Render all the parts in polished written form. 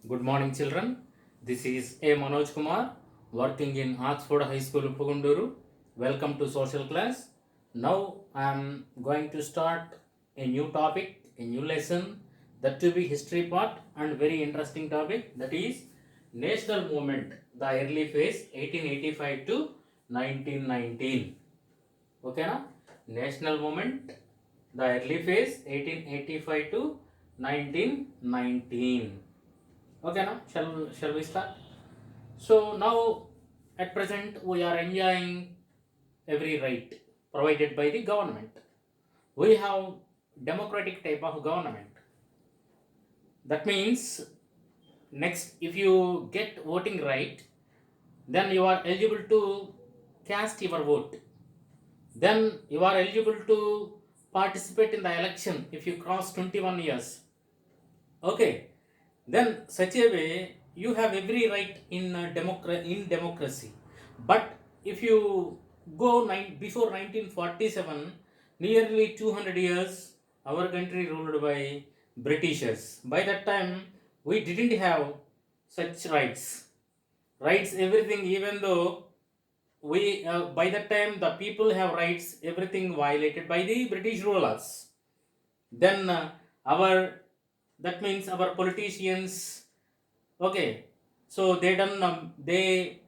Good morning, children. This is A. Manoj Kumar, working in Oxford High School, Uppugunduru. Welcome to social class. Now I am going to start a new topic, a new lesson, that to be history part and very interesting topic, that is national movement, the early phase 1885 to 1919. Okay, na? National movement, the early phase 1885 to 1919. Okay, now shall we start? So now at present we are enjoying every right provided by the government. We have democratic type of government. That means next, if you get voting right, then you are eligible to cast your vote. Then you are eligible to participate in the election if you cross 21 years. Okay, then such a way you have every right in democracy. But if you go before 1947, nearly 200 years our country ruled by Britishers. By that time we didn't have such rights everything, even though we by that time the people have rights, everything violated by the British rulers. Then our that means our politicians, okay, so they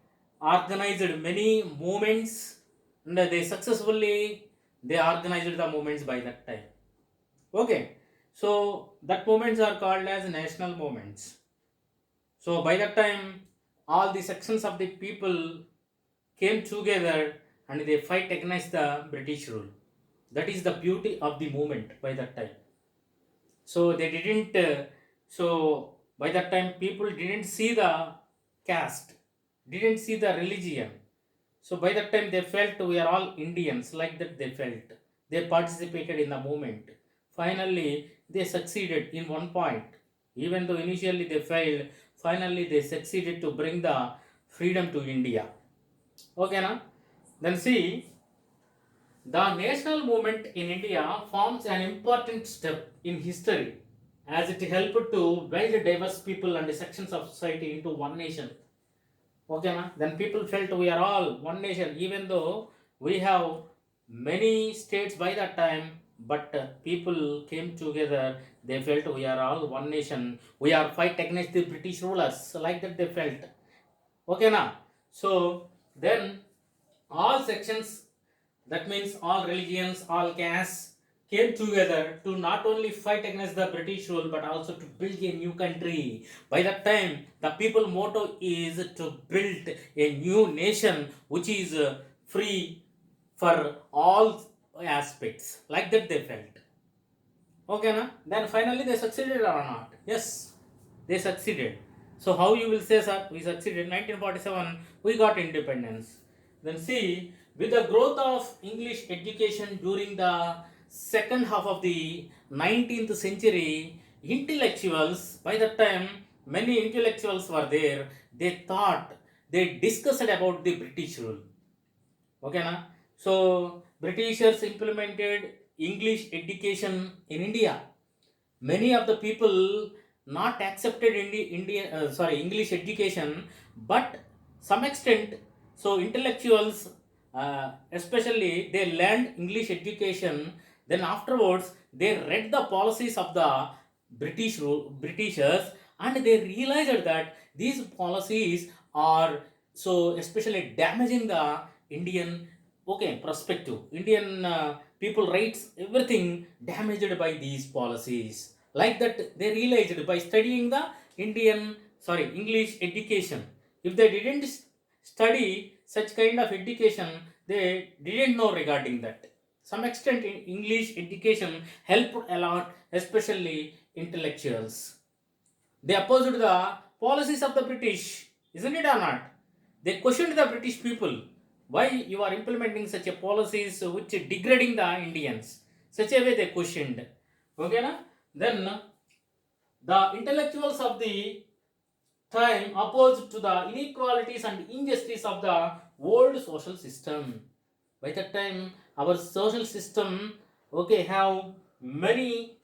organized many movements, and they successfully they organized the movements by that time. Okay, so that movements are called as national movements. So by that time all the sections of the people came together and they fight against the British rule. That is the beauty of the movement by that time. So they didn't so by that time people didn't see the caste, didn't see the religion. So by that time they felt we are all Indians, like that they felt. They participated in the movement. Finally they succeeded in one point. Even though initially they failed, finally they succeeded to bring the freedom to India. Okay, now then see, the national movement in India forms an important step in history as it helped to weld diverse people and sections of society into one nation. Okay, na? Then people felt we are all one nation, even though we have many states by that time, but people came together. They felt we are all one nation. We are fight against the British rulers, like that they felt. Okay, na? So then all sections, that means all religions, all castes came together to not only fight against the British rule but also to build a new country. By that time, the people motto is to build a new nation which is free for all aspects. Like that they felt. Okay, na? Then finally they succeeded or not? Yes, they succeeded. So how you will say, sir, we succeeded. 1947, we got independence. Then see, with the growth of English education during the second half of the 19th century, intellectuals, by that time, many intellectuals were there. They thought, they discussed about the British rule. Okay, na? So Britishers implemented English education in India. Many of the people not accepted English education, but some extent, so intellectuals, especially they learned English education. Then afterwards they read the policies of the Britishers, and they realized that these policies are so especially damaging the Indian, okay, perspective. Indian people rights, everything damaged by these policies. Like that they realized by studying the English education. If they didn't study such kind of education, they didn't know regarding that. Some extent in English education helped a lot, especially intellectuals. They opposed the policies of the British, isn't it or not? They questioned the British people. Why you are implementing such a policies which degrading the Indians? Such a way they questioned. Okay, na? Then the intellectuals of the time opposed to the inequalities and injustice of the old social system. By that time, our social system, have many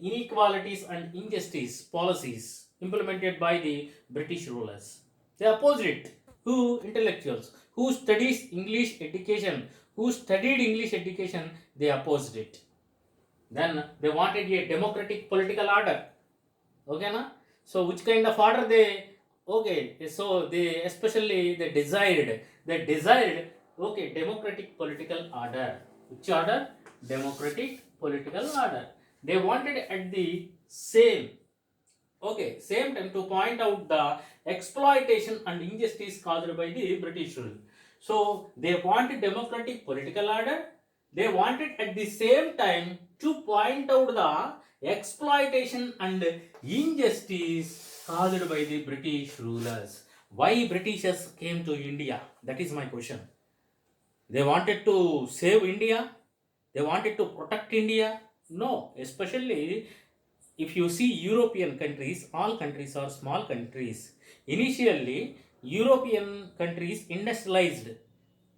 inequalities and injustice policies. implemented by the British rulers. They opposed it. Who? Intellectuals. Who studies English education, who studied English education, they opposed it. Then they wanted a democratic political order. Okay, na? So which kind of order they? Okay, so they especially they desired okay democratic political order. Which order? Democratic political order. They wanted at the same time to point out the exploitation and injustice caused by the British rule. So they wanted democratic political order. They wanted at the same time to point out the exploitation and injustice caused by the British rulers. Why Britishers came to India? That is my question. They wanted to save India. They wanted to protect India. No, especially if you see European countries, all countries are small countries. Initially, European countries industrialized.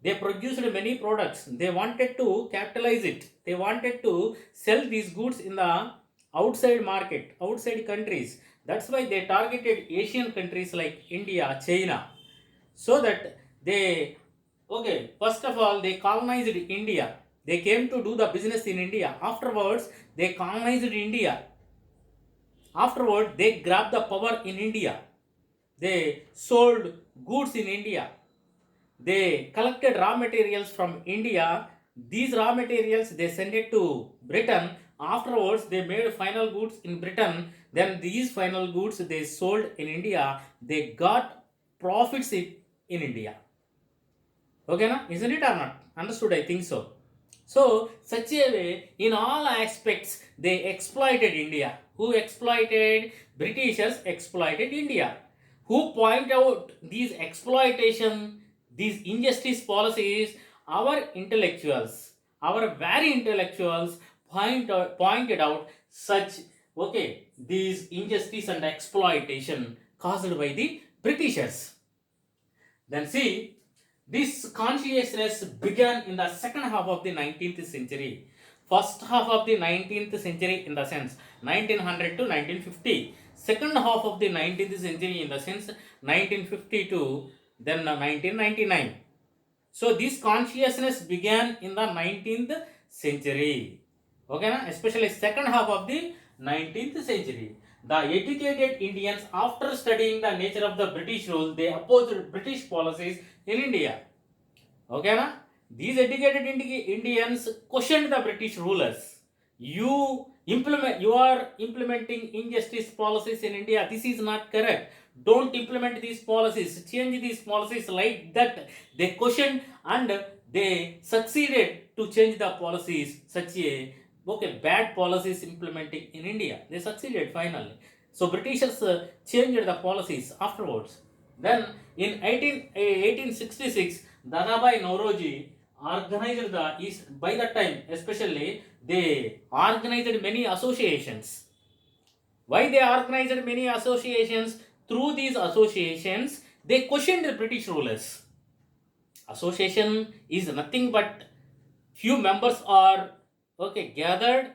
They produced many products. They wanted to capitalize it. They wanted to sell these goods in the outside market, outside countries. That's why they targeted Asian countries like India, China, so that they, okay, first of all, they colonized India. They came to do the business in India. Afterwards, they colonized India. Afterward, they grabbed the power in India. They sold goods in India. They collected raw materials from India. These raw materials they sent it to Britain. Afterwards, they made final goods in Britain. Then these final goods they sold in India. They got profits in India. Okay, na? Isn't it or not? Understood? I think so. So, such a way, in all aspects, they exploited India. Who exploited? Britishers exploited India. Who point out these exploitation, these injustice policies? Our intellectuals, our very intellectuals pointed out such, okay, these injustice and exploitation caused by the Britishers. Then see, this consciousness began in the second half of the 19th century. First half of the 19th century in the sense 1900 to 1950. Second half of the 19th century in the sense 1950 to then 1999. So this consciousness began in the 19th century. Okay, na? Especially second half of the 19th century. The educated Indians, after studying the nature of the British rule, they opposed British policies in India. Okay, na? These educated Indians questioned the British rulers. You are implementing injustice policies in India. This is not correct. Don't implement these policies. Change these policies like that. They questioned and they succeeded to change the policies such a bad policies implementing in India. They succeeded finally. So Britishers changed the policies afterwards. Then in 1866, Dadabhai Nauroji organized the East. By that time, especially, they organized many associations. Why they organized many associations? Through these associations, they questioned the British rulers. Association is nothing but few members are gathered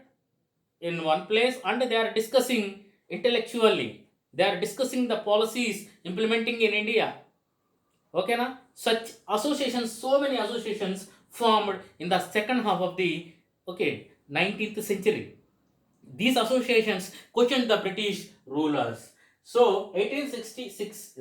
in one place and they are discussing intellectually. They are discussing the policies implementing in India. Okay, na? Such associations, so many associations formed in the second half of the 19th century. These associations questioned the British rulers. So 1866,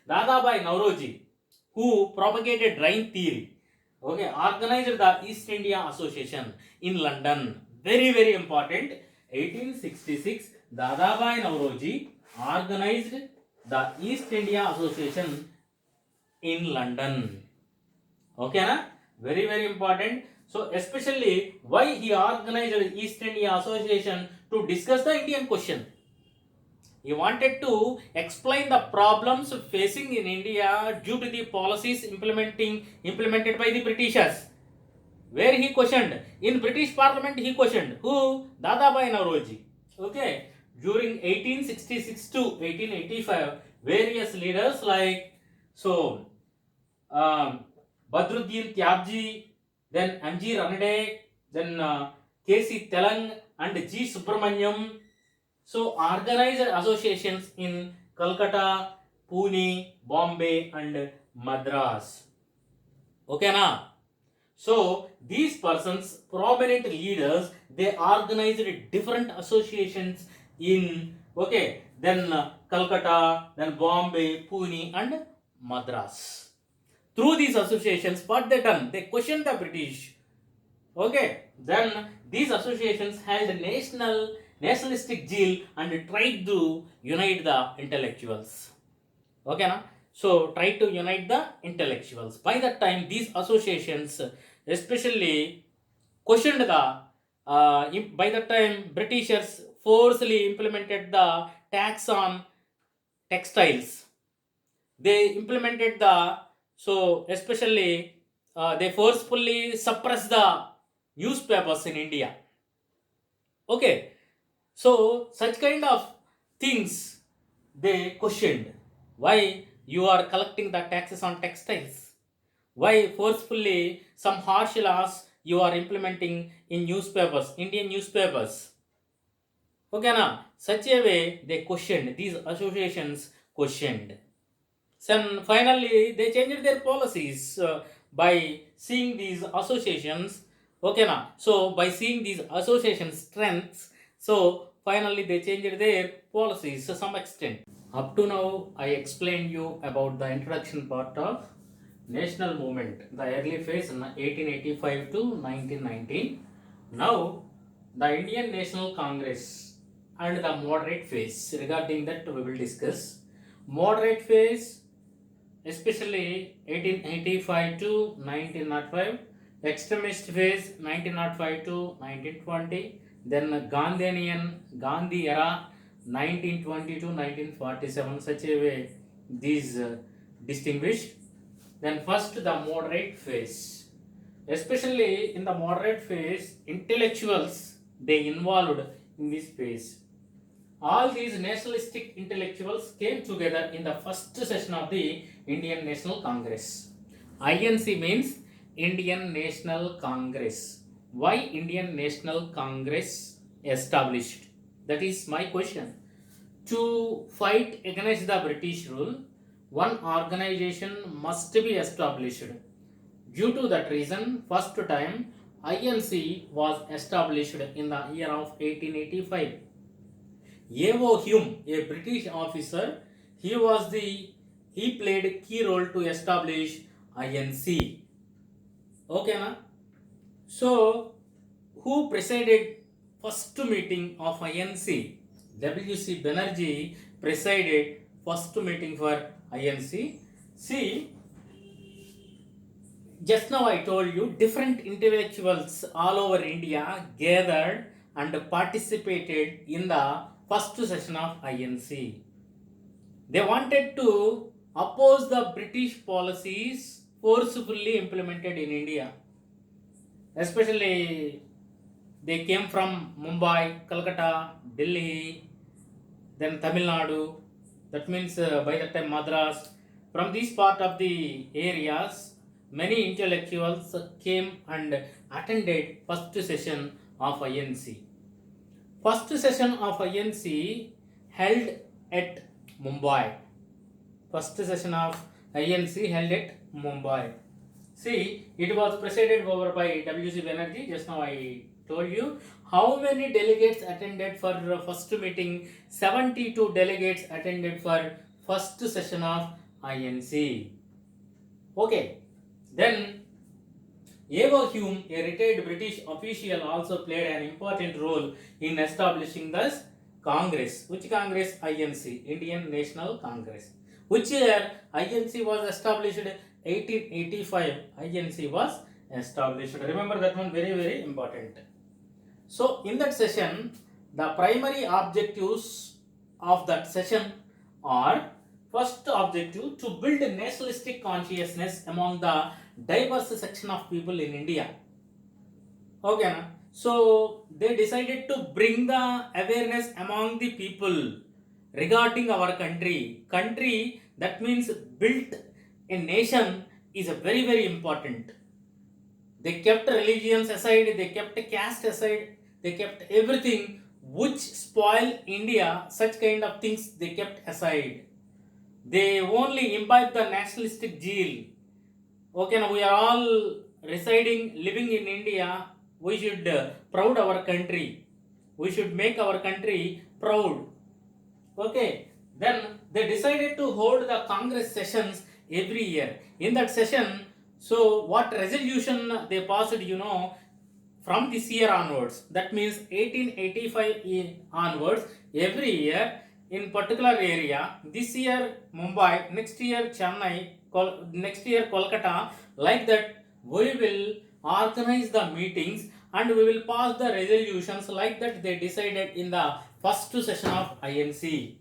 Dadabhai Nauroji, who propagated rain theory, organized the East India Association in London. Very, very important. 1866, Dadabhai Nauroji organized the East India Association in London. Okay, na? Very, very important. So, especially why he organized East India Association to discuss the Indian question. He wanted to explain the problems facing in India due to the policies implemented by the Britishers. Where he questioned in British Parliament, he questioned who? Dadabhai Nauroji. Okay, during 1866 to 1885, various leaders like Badruddin Tyabji, then M.G. Ranade, then K.C. Telang and G. Subramanyam. So organized associations in Calcutta, Pune, Bombay and Madras. Okay na? So these persons, prominent leaders, they organized different associations in then Calcutta, then Bombay, Pune and Madras. Through these associations, what they done? They questioned the British. Then these associations held nationalistic zeal and tried to unite the intellectuals. Na? So try to unite the intellectuals. By that time, these associations especially questioned by that time, Britishers forcefully implemented the tax on textiles. They implemented especially they forcefully suppressed the newspapers in India. So such kind of things they questioned. Why you are collecting the taxes on textiles? Why forcefully some harsh laws you are implementing in newspapers, Indian newspapers? Such a way they questioned, these associations questioned. Then finally they changed their policies by seeing these associations. So by seeing these association strengths, so finally they changed their policies to some extent. Up to now, I explained you about the introduction part of national movement, the early phase in 1885 to 1919. Now, the Indian National Congress and the moderate phase. Regarding that, we will discuss. Moderate phase, especially 1885 to 1905. Extremist phase, 1905 to 1920. Then Gandhi era, 1920 to 1947. Such a way these distinguished. Then first the moderate phase. Especially in the moderate phase, intellectuals they involved in this phase. All these nationalistic intellectuals came together in the first session of the Indian National Congress. INC means Indian National Congress. Why Indian National Congress established? That is my question. To fight against the British rule, one organization must be established. Due to that reason, first time INC was established in the year of 1885. A.O. Hume, a British officer, he played a key role to establish INC. So, who presided first meeting of INC? W.C. Banerjee presided first meeting for INC. See, just now I told you different intellectuals all over India gathered and participated in the first session of INC. They wanted to oppose the British policies forcefully implemented in India. Especially they came from Mumbai, Calcutta, Delhi, then Tamil Nadu, that means by that time Madras. From this part of the areas, many intellectuals came and attended first session of INC. First session of INC held at Mumbai. First session of INC held at Mumbai. See, it was presided over by W.C. Banerjee. Just now I told you how many delegates attended for first meeting. 72 delegates attended for first session of INC. Then A.O. Hume, a retired British official, also played an important role in establishing this Congress. Which Congress? INC, Indian National Congress. Which year INC was established? 1885. INC was established. Remember that one, very, very important. So, in that session, the primary objectives of that session are: first objective, to build a nationalistic consciousness among the diverse section of people in India. So they decided to bring the awareness among the people regarding our country. Country, that means built a nation, is a very, very important. They kept religions aside, they kept caste aside, they kept everything which spoil India, such kind of things they kept aside. They only imbibe the nationalistic zeal. Okay, now we are all residing, living in India. We should proud our country. We should make our country proud. Okay, then they decided to hold the Congress sessions every year. In that session, so what resolution they passed, from this year onwards, that means 1885 onwards, every year in particular area, this year Mumbai, next year Chennai, next year Kolkata, like that we will organize the meetings and we will pass the resolutions like that they decided in the first session of INC.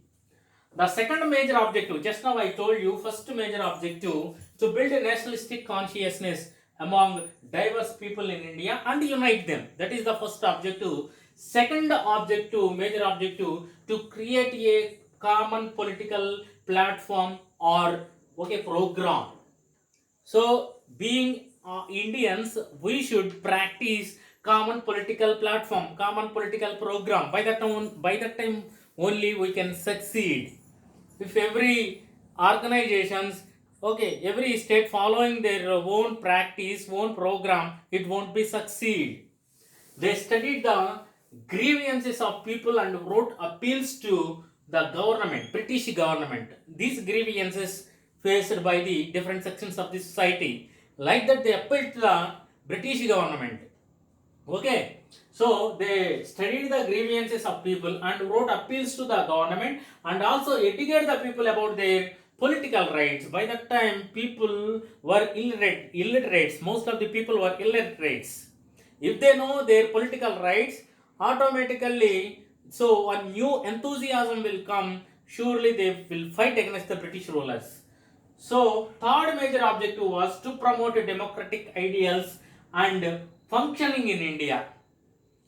The second major objective, just now I told you, first major objective to build a nationalistic consciousness among diverse people in India and unite them. That is the first objective. Second objective, major objective, to create a common political platform or program. So, being Indians, we should practice common political platform, common political program. By that time only we can succeed. If every organizations, every state following their own practice, own program, it won't be succeed. They studied the grievances of people and wrote appeals to the government, British government. These grievances faced by the different sections of the society. Like that, they appealed to the British government. Okay, so they studied the grievances of people and wrote appeals to the government and also educated the people about their political rights. By that time, people were illiterates. Most of the people were illiterates. If they know their political rights, automatically, so a new enthusiasm will come. Surely they will fight against the British rulers. So, third major objective was to promote democratic ideals and functioning in India.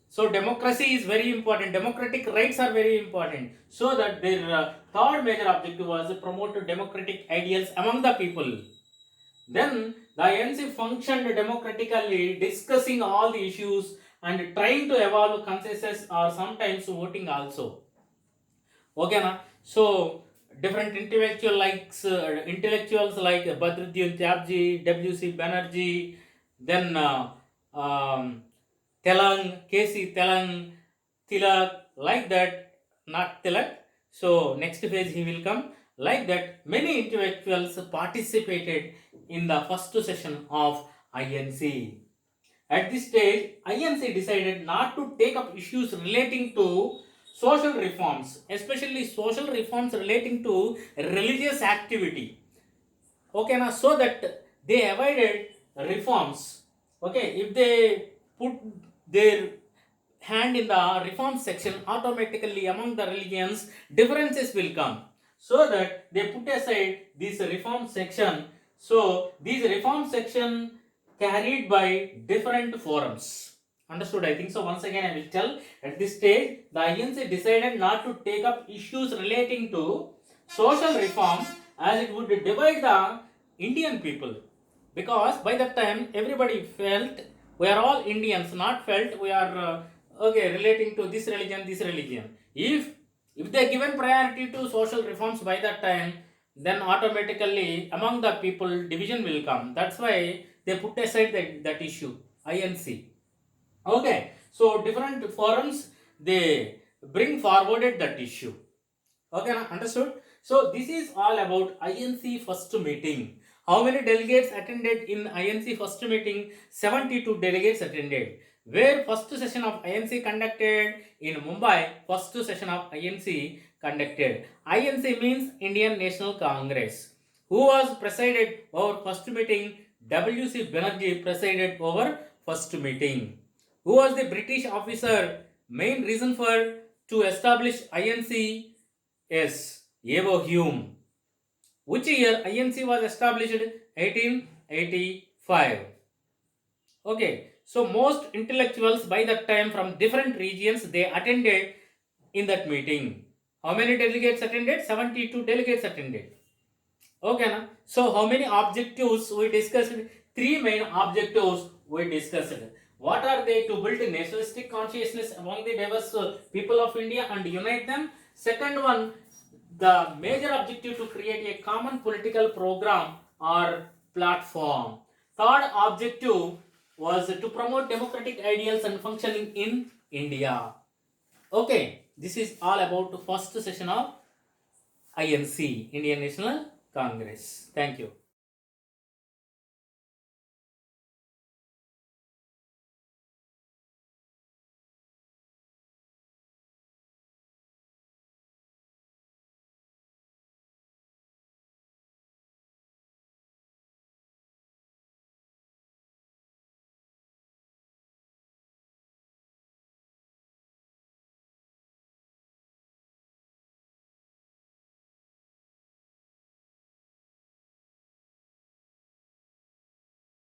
So, democracy is very important. Democratic rights are very important. So that their third major objective was to promote democratic ideals among the people. Then the INC functioned democratically, discussing all the issues and trying to evolve consensus or sometimes voting also. Okay, na? So different intellectuals like Badruddin Tyabji, W.C. Banerjee, then Telang, K.C. Telang, Tilak, like that, not Tilak. So next phase he will come. Like that, many intellectuals participated in the first session of INC. At this stage, INC decided not to take up issues relating to social reforms, especially social reforms relating to religious activity. Okay, now so that they avoided reforms. Okay, if they put their hand in the reform section, automatically among the religions differences will come. So that they put aside this reform section. So these reform section carried by different forums. Understood? I think so. Once again, I will tell, at this stage, the INC decided not to take up issues relating to social reform, as it would divide the Indian people. Because by that time, everybody felt we are all Indians, not felt we are relating to this religion, this religion. If they given priority to social reforms by that time, then automatically among the people division will come. That's why they put aside that issue, INC. Okay, so different forums they bring forwarded that issue. Okay, understood? So this is all about INC first meeting. How many delegates attended in INC first meeting? 72 delegates attended. Where first session of INC conducted? In Mumbai, first session of INC conducted. INC means Indian National Congress. Who was presided over first meeting? W.C. Banerjee presided over first meeting. Who was the British officer? Main reason for to establish INC is Evo Hume. Which year INC was established? 1885. Okay, so most intellectuals by that time from different regions, they attended in that meeting. How many delegates attended? 72 delegates attended. Okay, na? So how many objectives we discussed? Three main objectives we discussed. What are they? To build nationalistic consciousness among the diverse people of India and unite them. Second one, the major objective to create a common political program or platform. Third objective was to promote democratic ideals and functioning in India. Okay, this is all about the first session of INC, Indian National Congress. Thank you.